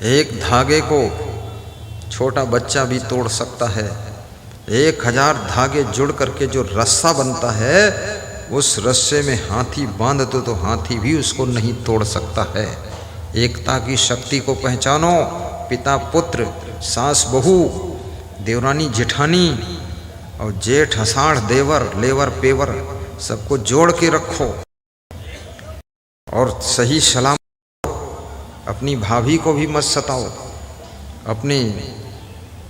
एक धागे को छोटा बच्चा भी तोड़ सकता है। 1000 धागे जुड़ करके जो रस्सा बनता है, उस रस्से में हाथी बांध दो तो हाथी भी उसको नहीं तोड़ सकता है। एकता की शक्ति को पहचानो। पिता पुत्र, सास बहू, देवरानी जेठानी और जेठ अषाढ़ देवर, लेवर पेवर, सबको जोड़ के रखो और सही सलाम। अपनी भाभी को भी मत सताओ, अपनी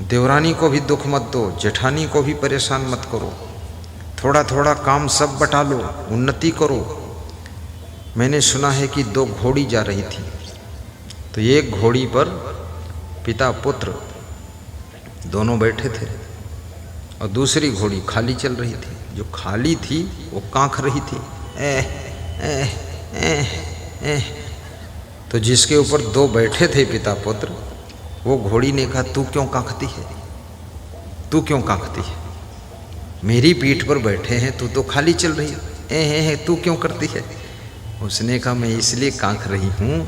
देवरानी को भी दुख मत दो, जेठानी को भी परेशान मत करो। थोड़ा थोड़ा काम सब बटा लो, उन्नति करो। मैंने सुना है कि 2 घोड़ी जा रही थी, तो एक घोड़ी पर पिता पुत्र दोनों बैठे थे और दूसरी घोड़ी खाली चल रही थी। जो खाली थी वो कांख रही थी, तो जिसके ऊपर 2 बैठे थे पिता पुत्र, वो घोड़ी ने कहा, तू क्यों कांखती है, तू क्यों कांखती है? मेरी पीठ पर बैठे हैं, तू तो खाली चल रही है, तू क्यों करती है? उसने कहा, मैं इसलिए कांख रही हूँ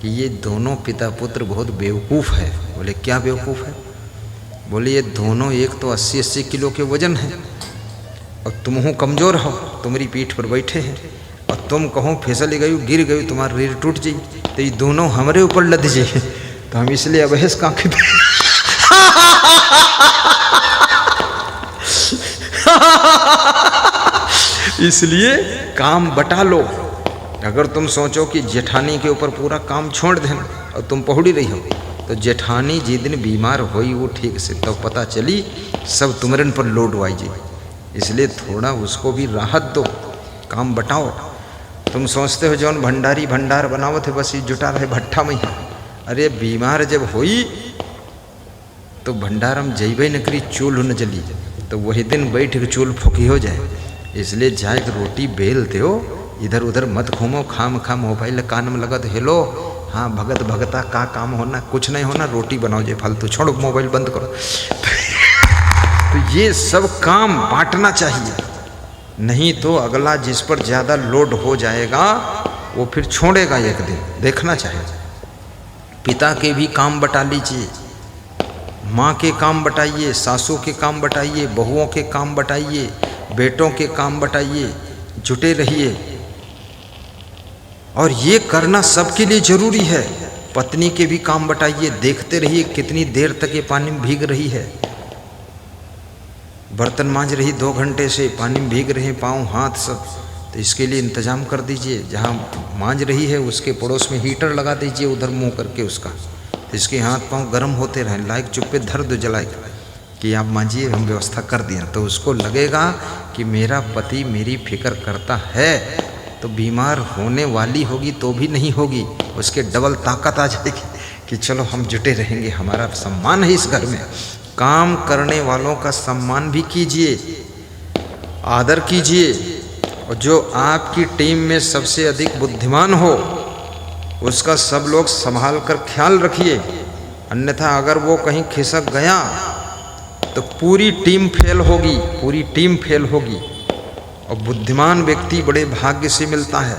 कि ये दोनों पिता पुत्र बहुत बेवकूफ़ है। बोले, क्या बेवकूफ़ है? बोले, ये दोनों एक तो 80-80 किलो के वजन है और तुम हो कमज़ोर हो, तुम्हारी पीठ पर बैठे हैं, और तुम कहो फिसल गई, गिर गई, तुम्हारा रीढ़ टूट जाई, तो ये दोनों हमारे ऊपर लद जाए, तो हम इसलिए अबहस कांखे इसलिए काम बटा लो। अगर तुम सोचो कि जेठानी के ऊपर पूरा काम छोड़ देना और तुम पहुड़ी रही हो, तो जेठानी जिस दिन बीमार हुई वो ठीक से तो पता चली सब तुमरन पर लोड आई जाए। इसलिए थोड़ा उसको भी राहत दो, काम बटाओ। तुम सोचते हो जौन भंडारी भंडार बनावत है बस ये जुटा रहे भट्ठा में। अरे बीमार जब हुई तो भंडारम जैबे न करी, चूल न जली, तो वही दिन बैठ के चूल फुकी हो जाए। इसलिए जाए रोटी बेलते हो, इधर उधर मत घूमो, खाम मोबाइल कान में लगा तो हेलो, हाँ भगत भगता का काम होना, कुछ नहीं होना, रोटी बनाओ जे फालतू, छोड़ो मोबाइल बंद करो। तो ये सब काम बांटना चाहिए, नहीं तो अगला जिस पर ज़्यादा लोड हो जाएगा वो फिर छोड़ेगा एक दिन, देखना चाहिए। पिता के भी काम बटा लीजिए, माँ के काम बटाइए, सासों के काम बटाइए, बहुओं के काम बटाइए, बेटों के काम बटाइए, जुटे रहिए। और ये करना सबके लिए जरूरी है। पत्नी के भी काम बटाइए, देखते रहिए कितनी देर तक ये पानी में भीग रही है। बर्तन मांज रही 2 घंटे से, पानी में भीग रहे पाँव हाथ सब, तो इसके लिए इंतजाम कर दीजिए। जहाँ मांज रही है उसके पड़ोस में हीटर लगा दीजिए, उधर मुंह करके उसका, तो इसके हाथ पाँव गर्म होते रहें। लाइक चुप्पे धर दो जलाए कि आप मांजिए, हम व्यवस्था कर दिया, तो उसको लगेगा कि मेरा पति मेरी फिक्र करता है। तो बीमार होने वाली होगी तो भी नहीं होगी, उसके डबल ताकत आ जाएगी कि चलो हम जुटे रहेंगे, हमारा सम्मान है इस घर में। काम करने वालों का सम्मान भी कीजिए, आदर कीजिए, और जो आपकी टीम में सबसे अधिक बुद्धिमान हो उसका सब लोग संभाल कर ख्याल रखिए। अन्यथा अगर वो कहीं खिसक गया तो पूरी टीम फेल होगी, पूरी टीम फेल होगी। और बुद्धिमान व्यक्ति बड़े भाग्य से मिलता है।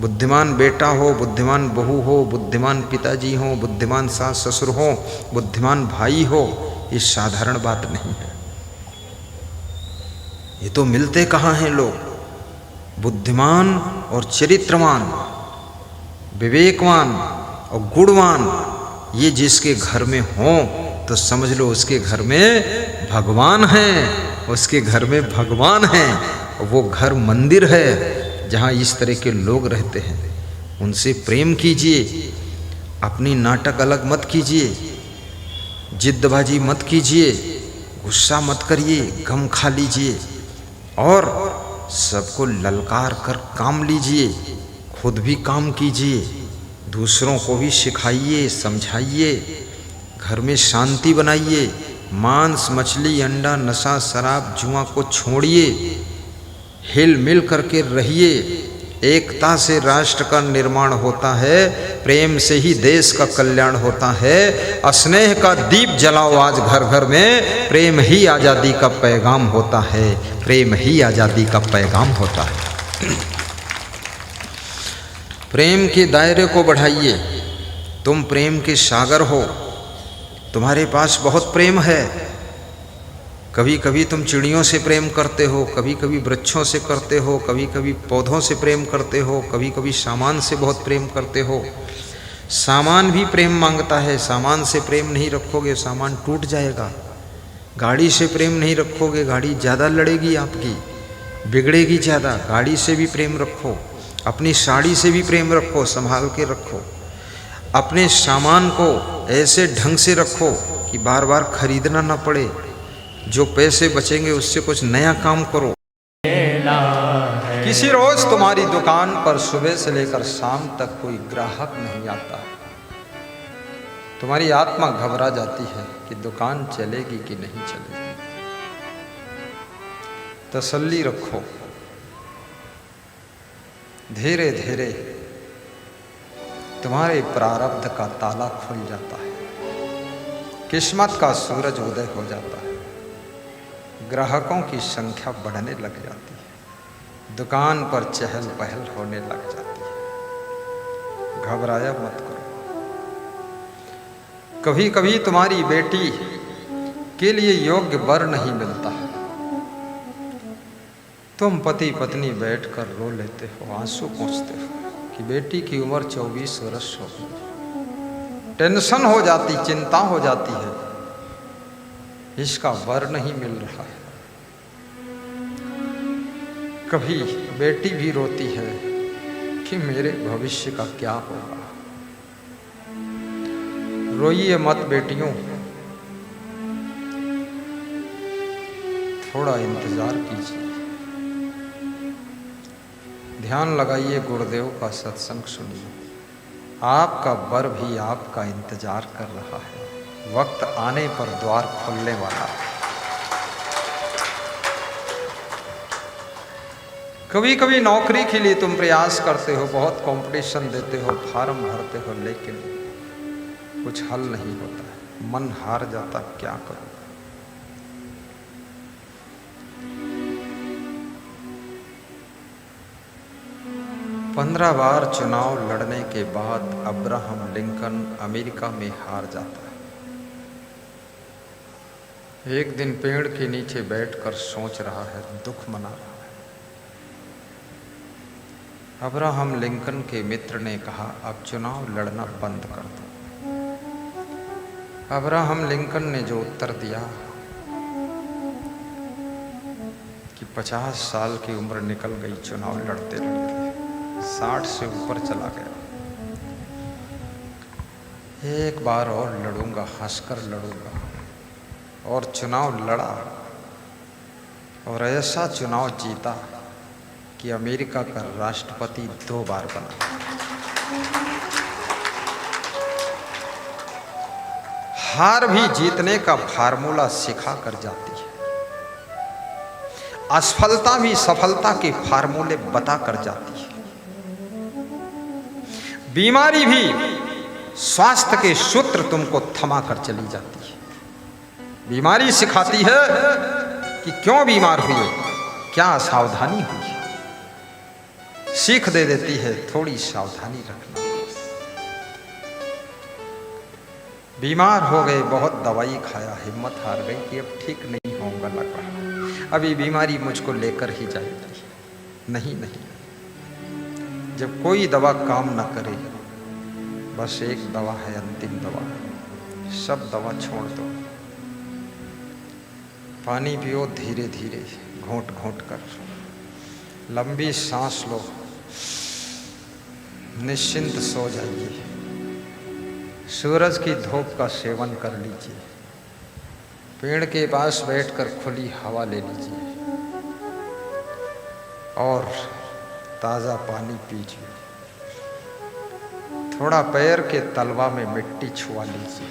बुद्धिमान बेटा हो, बुद्धिमान बहू हो, बुद्धिमान पिताजी हो, बुद्धिमान सास ससुर हो, बुद्धिमान भाई हो, ये साधारण बात नहीं है। ये तो मिलते कहाँ हैं लोग? बुद्धिमान और चरित्रवान, विवेकवान और गुणवान, ये जिसके घर में हो तो समझ लो उसके घर में भगवान है, उसके घर में भगवान है। वो घर मंदिर है जहाँ इस तरह के लोग रहते हैं। उनसे प्रेम कीजिए, अपनी नाटक अलग मत कीजिए, जिद्दबाजी मत कीजिए, गुस्सा मत करिए, गम खा लीजिए और सबको ललकार कर काम लीजिए। खुद भी काम कीजिए, दूसरों को भी सिखाइए, समझाइए, घर में शांति बनाइए। मांस मछली अंडा नशा शराब जुआ को छोड़िए, हिल मिल करके रहिए। एकता से राष्ट्र का निर्माण होता है, प्रेम से ही देश का कल्याण होता है। स्नेह का दीप जलाओ आज घर घर में, प्रेम ही आज़ादी का पैगाम होता है, प्रेम ही आज़ादी का पैगाम होता है। प्रेम के दायरे को बढ़ाइए, तुम प्रेम के सागर हो, तुम्हारे पास बहुत प्रेम है। कभी कभी तुम चिड़ियों से प्रेम करते हो, कभी कभी वृक्षों से करते हो, कभी कभी पौधों से प्रेम करते हो, कभी कभी सामान से बहुत प्रेम करते हो। सामान भी प्रेम मांगता है, सामान से प्रेम नहीं रखोगे सामान टूट जाएगा। गाड़ी से प्रेम नहीं रखोगे, गाड़ी ज़्यादा लड़ेगी आपकी, बिगड़ेगी ज़्यादा। गाड़ी से भी प्रेम रखो, अपनी साड़ी से भी प्रेम रखो, संभाल के रखो। अपने सामान को ऐसे ढंग से रखो कि बार बार खरीदना ना पड़े। जो पैसे बचेंगे उससे कुछ नया काम करो। किसी रोज तुम्हारी दुकान पर सुबह से लेकर शाम तक कोई ग्राहक नहीं आता। तुम्हारी आत्मा घबरा जाती है कि दुकान चलेगी कि नहीं चलेगी। तसल्ली रखो, धीरे धीरे तुम्हारे प्रारब्ध का ताला खुल जाता है, किस्मत का सूरज उदय हो जाता है, ग्राहकों की संख्या बढ़ने लग जाती है, दुकान पर चहल पहल होने लग जाती है। घबराया मत करो। कभी कभी तुम्हारी बेटी के लिए योग्य वर नहीं मिलता है, तुम पति पत्नी बैठकर रो लेते हो, आंसू पोंछते हो कि बेटी की उम्र 24 वर्ष हो गई। टेंशन हो जाती, चिंता हो जाती है, इसका वर नहीं मिल रहा है। कभी बेटी भी रोती है कि मेरे भविष्य का क्या होगा। रोइए मत बेटियों, थोड़ा इंतजार कीजिए, ध्यान लगाइए, गुरुदेव का सत्संग सुनिए। आपका वर भी आपका इंतजार कर रहा है, वक्त आने पर द्वार खोलने वाला है। कभी कभी नौकरी के लिए तुम प्रयास करते हो, बहुत कंपटीशन देते हो, फार्म भरते हो, लेकिन कुछ हल नहीं होता है, मन हार जाता, क्या करो। पंद्रह बार चुनाव लड़ने के बाद अब्राहम लिंकन अमेरिका में हार जाता है। एक दिन पेड़ के नीचे बैठकर सोच रहा है, दुख मना रहा है। अब्राहम लिंकन के मित्र ने कहा, अब चुनाव लड़ना बंद कर दो। अब्राहम लिंकन ने जो उत्तर दिया कि 50 साल की उम्र निकल गई चुनाव लड़ते लड़ते, 60 से ऊपर चला गया। एक बार और लड़ूंगा, हंसकर लड़ूंगा। और चुनाव लड़ा और ऐसा चुनाव जीता कि अमेरिका का राष्ट्रपति 2 बार बना। हार भी जीतने का फार्मूला सिखा कर जाती है, असफलता भी सफलता के फार्मूले बता कर जाती है, बीमारी भी स्वास्थ्य के सूत्र तुमको थमा कर चली जाती है। बीमारी सिखाती है कि क्यों बीमार हुए, क्या सावधानी हुई, सीख दे देती है थोड़ी सावधानी रखना। बीमार हो गए, बहुत दवाई खाया, हिम्मत हार गई कि अब ठीक नहीं होगा, लग रहा अभी बीमारी मुझको लेकर ही जाएगी। नहीं नहीं, जब कोई दवा काम ना करे, बस एक दवा है, अंतिम दवा, सब दवा छोड़ दो, पानी पियो धीरे धीरे, घोंट घोंट कर, लंबी सांस लो, निश्चिंत सो जाइए, सूरज की धूप का सेवन कर लीजिए, पेड़ के पास बैठकर खुली हवा ले लीजिए और ताज़ा पानी पीजिए, थोड़ा पैर के तलवा में मिट्टी छुआ लीजिए,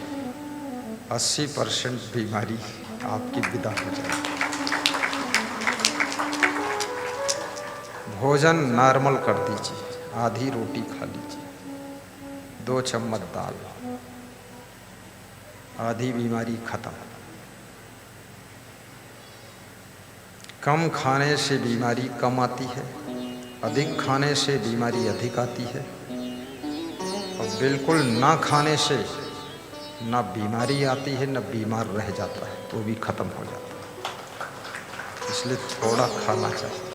80% बीमारी आपकी विदा हो जाएगी। भोजन नॉर्मल कर दीजिए, आधी रोटी खा लीजिए, 2 चम्मच दाल, आधी बीमारी खत्म। कम खाने से बीमारी कम आती है, अधिक खाने से बीमारी अधिक आती है, और बिल्कुल ना खाने से ना बीमारी आती है, ना बीमार रह जाता है, तो भी खत्म हो जाता है। इसलिए थोड़ा खाना चाहिए।